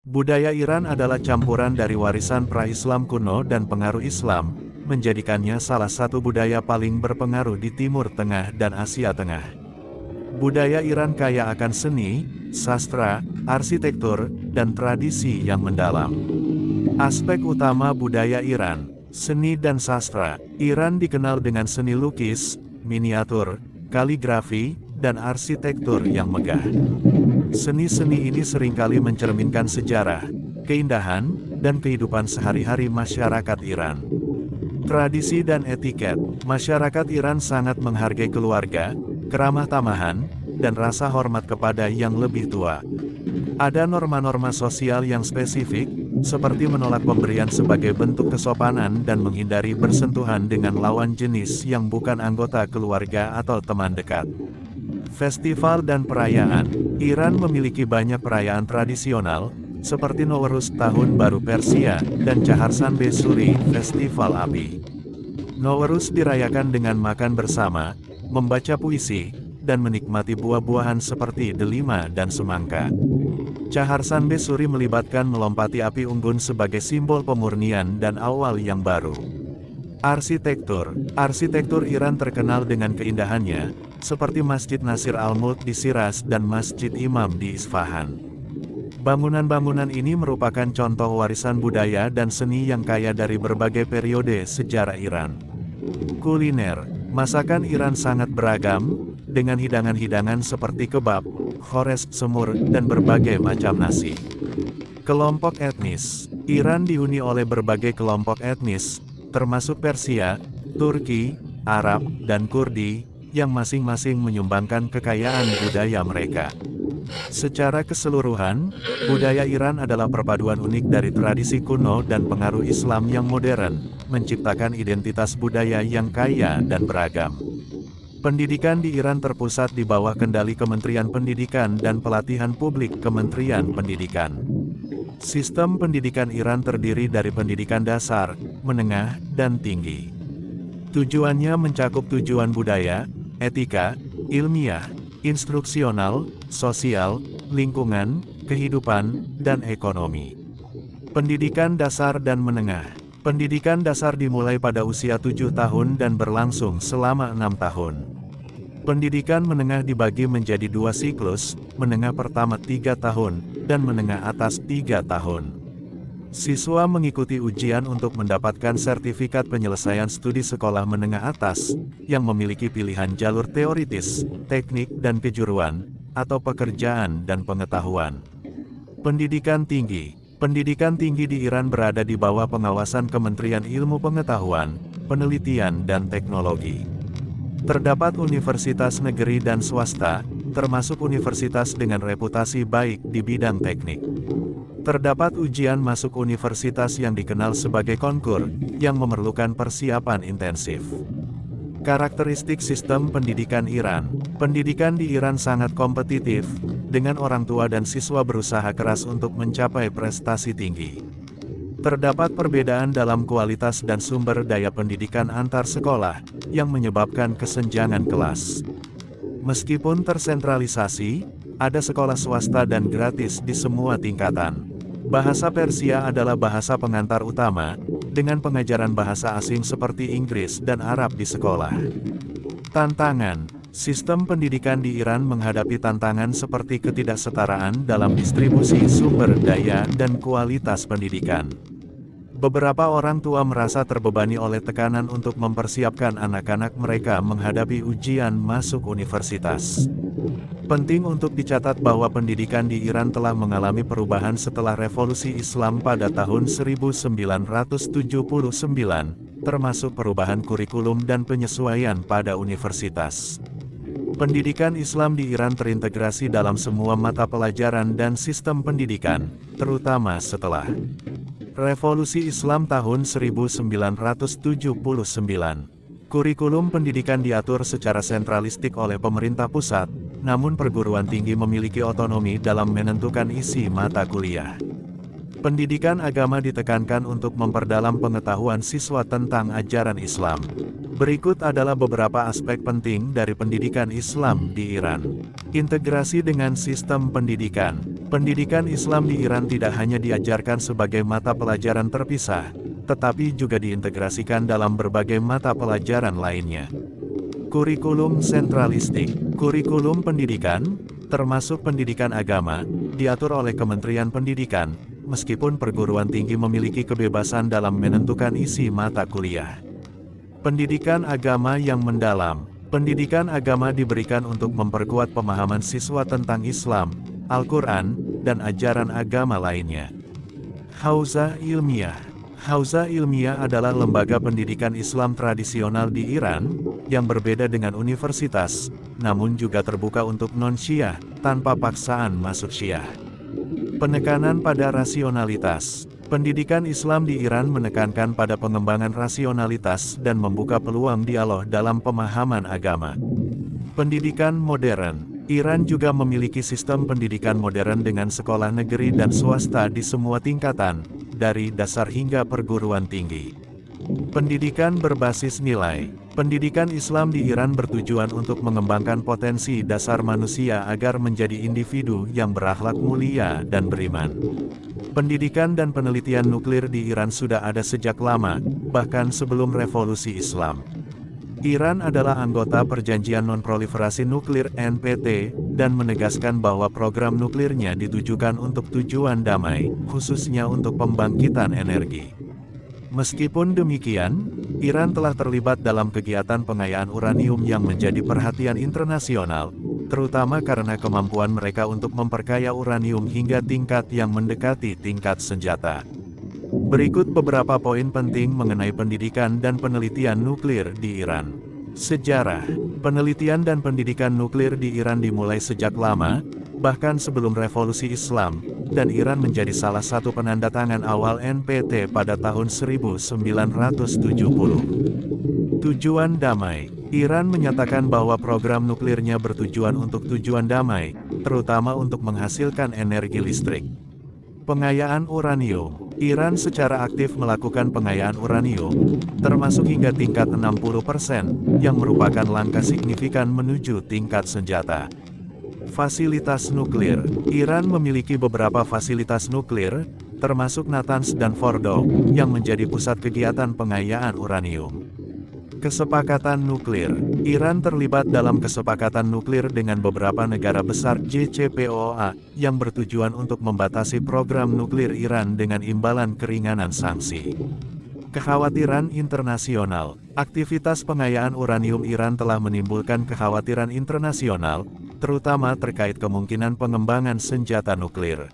Budaya Iran adalah campuran dari warisan pra-Islam kuno dan pengaruh Islam, menjadikannya salah satu budaya paling berpengaruh di Timur Tengah dan Asia Tengah. Budaya Iran kaya akan seni, sastra, arsitektur, dan tradisi yang mendalam. Aspek utama budaya Iran, seni dan sastra. Iran dikenal dengan seni lukis, miniatur, kaligrafi, dan arsitektur yang megah. Seni-seni ini seringkali mencerminkan sejarah, keindahan, dan kehidupan sehari-hari masyarakat Iran. Tradisi dan etiket, masyarakat Iran sangat menghargai keluarga, keramah tamahan, dan rasa hormat kepada yang lebih tua. Ada norma-norma sosial yang spesifik, seperti menolak pemberian sebagai bentuk kesopanan dan menghindari bersentuhan dengan lawan jenis yang bukan anggota keluarga atau teman dekat. Festival dan perayaan, Iran memiliki banyak perayaan tradisional, seperti Nowruz Tahun Baru Persia, dan Chaharshanbe Suri, Festival Api. Nowruz dirayakan dengan makan bersama, membaca puisi, dan menikmati buah-buahan seperti delima dan semangka. Chaharshanbe Suri melibatkan melompati api unggun sebagai simbol pemurnian dan awal yang baru. Arsitektur Iran terkenal dengan keindahannya, seperti Masjid Nasir Al-Mulk di Shiraz dan Masjid Imam di Isfahan. Bangunan-bangunan ini merupakan contoh warisan budaya dan seni yang kaya dari berbagai periode sejarah Iran. Kuliner, masakan Iran sangat beragam, dengan hidangan-hidangan seperti kebab, khores, semur, dan berbagai macam nasi. Kelompok etnis, Iran dihuni oleh berbagai kelompok etnis, termasuk Persia, Turki, Arab, dan Kurdi, yang masing-masing menyumbangkan kekayaan budaya mereka. Secara keseluruhan, budaya Iran adalah perpaduan unik dari tradisi kuno dan pengaruh Islam yang modern, menciptakan identitas budaya yang kaya dan beragam. Pendidikan di Iran terpusat di bawah kendali Kementerian Pendidikan dan Pelatihan Publik Kementerian Pendidikan. Sistem pendidikan Iran terdiri dari pendidikan dasar, menengah, dan tinggi. Tujuannya mencakup tujuan budaya, etika, ilmiah, instruksional, sosial, lingkungan, kehidupan, dan ekonomi. Pendidikan dasar dan menengah. Pendidikan dasar dimulai pada usia 7 tahun dan berlangsung selama 6 tahun. Pendidikan menengah dibagi menjadi 2 siklus, menengah pertama 3 tahun, dan menengah atas 3 tahun. Siswa mengikuti ujian untuk mendapatkan sertifikat penyelesaian studi sekolah menengah atas, yang memiliki pilihan jalur teoritis, teknik dan kejuruan, atau pekerjaan dan pengetahuan. Pendidikan tinggi. Pendidikan tinggi di Iran berada di bawah pengawasan Kementerian Ilmu Pengetahuan, Penelitian dan Teknologi. Terdapat universitas negeri dan swasta, termasuk universitas dengan reputasi baik di bidang teknik. Terdapat ujian masuk universitas yang dikenal sebagai konkur, yang memerlukan persiapan intensif. Karakteristik sistem pendidikan Iran. Pendidikan di Iran sangat kompetitif, dengan orang tua dan siswa berusaha keras untuk mencapai prestasi tinggi. Terdapat perbedaan dalam kualitas dan sumber daya pendidikan antar sekolah, yang menyebabkan kesenjangan kelas. Meskipun tersentralisasi, ada sekolah swasta dan gratis di semua tingkatan. Bahasa Persia adalah bahasa pengantar utama, dengan pengajaran bahasa asing seperti Inggris dan Arab di sekolah. Tantangan. Sistem pendidikan di Iran menghadapi tantangan seperti ketidaksetaraan dalam distribusi sumber daya dan kualitas pendidikan. Beberapa orang tua merasa terbebani oleh tekanan untuk mempersiapkan anak-anak mereka menghadapi ujian masuk universitas. Penting untuk dicatat bahwa pendidikan di Iran telah mengalami perubahan setelah Revolusi Islam pada tahun 1979, termasuk perubahan kurikulum dan penyesuaian pada universitas. Pendidikan Islam di Iran terintegrasi dalam semua mata pelajaran dan sistem pendidikan, terutama setelah Revolusi Islam tahun 1979. Kurikulum pendidikan diatur secara sentralistik oleh pemerintah pusat, namun perguruan tinggi memiliki otonomi dalam menentukan isi mata kuliah. Pendidikan agama ditekankan untuk memperdalam pengetahuan siswa tentang ajaran Islam. Berikut adalah beberapa aspek penting dari pendidikan Islam di Iran. Integrasi dengan sistem pendidikan. Pendidikan Islam di Iran tidak hanya diajarkan sebagai mata pelajaran terpisah, tetapi juga diintegrasikan dalam berbagai mata pelajaran lainnya. Kurikulum sentralistik. Kurikulum pendidikan, termasuk pendidikan agama, diatur oleh Kementerian Pendidikan, meskipun perguruan tinggi memiliki kebebasan dalam menentukan isi mata kuliah. Pendidikan agama yang mendalam. Pendidikan agama diberikan untuk memperkuat pemahaman siswa tentang Islam, Al-Quran, dan ajaran agama lainnya. Hauzah Ilmiah. Hauzah Ilmiah adalah lembaga pendidikan Islam tradisional di Iran, yang berbeda dengan universitas, namun juga terbuka untuk non-Syiah, tanpa paksaan masuk Syiah. Penekanan pada rasionalitas. Pendidikan Islam di Iran menekankan pada pengembangan rasionalitas dan membuka peluang dialog dalam pemahaman agama. Pendidikan modern. Iran juga memiliki sistem pendidikan modern dengan sekolah negeri dan swasta di semua tingkatan, dari dasar hingga perguruan tinggi. Pendidikan berbasis nilai. Pendidikan Islam di Iran bertujuan untuk mengembangkan potensi dasar manusia agar menjadi individu yang berakhlak mulia dan beriman. Pendidikan dan penelitian nuklir di Iran sudah ada sejak lama, bahkan sebelum revolusi Islam. Iran adalah anggota Perjanjian Non-Proliferasi Nuklir (NPT) dan menegaskan bahwa program nuklirnya ditujukan untuk tujuan damai, khususnya untuk pembangkitan energi. Meskipun demikian, Iran telah terlibat dalam kegiatan pengayaan uranium yang menjadi perhatian internasional, terutama karena kemampuan mereka untuk memperkaya uranium hingga tingkat yang mendekati tingkat senjata. Berikut beberapa poin penting mengenai pendidikan dan penelitian nuklir di Iran. Sejarah. Penelitian dan pendidikan nuklir di Iran dimulai sejak lama, bahkan sebelum revolusi Islam, dan Iran menjadi salah satu penandatangan awal NPT pada tahun 1970. Tujuan damai. Iran menyatakan bahwa program nuklirnya bertujuan untuk tujuan damai, terutama untuk menghasilkan energi listrik. Pengayaan uranium. Iran secara aktif melakukan pengayaan uranium, termasuk hingga tingkat 60%, yang merupakan langkah signifikan menuju tingkat senjata. Fasilitas nuklir. Iran memiliki beberapa fasilitas nuklir, termasuk Natanz dan Fordow, yang menjadi pusat kegiatan pengayaan uranium. Kesepakatan nuklir. Iran terlibat dalam kesepakatan nuklir dengan beberapa negara besar JCPOA, yang bertujuan untuk membatasi program nuklir Iran dengan imbalan keringanan sanksi. Kekhawatiran internasional. Aktivitas pengayaan uranium Iran telah menimbulkan kekhawatiran internasional, terutama terkait kemungkinan pengembangan senjata nuklir.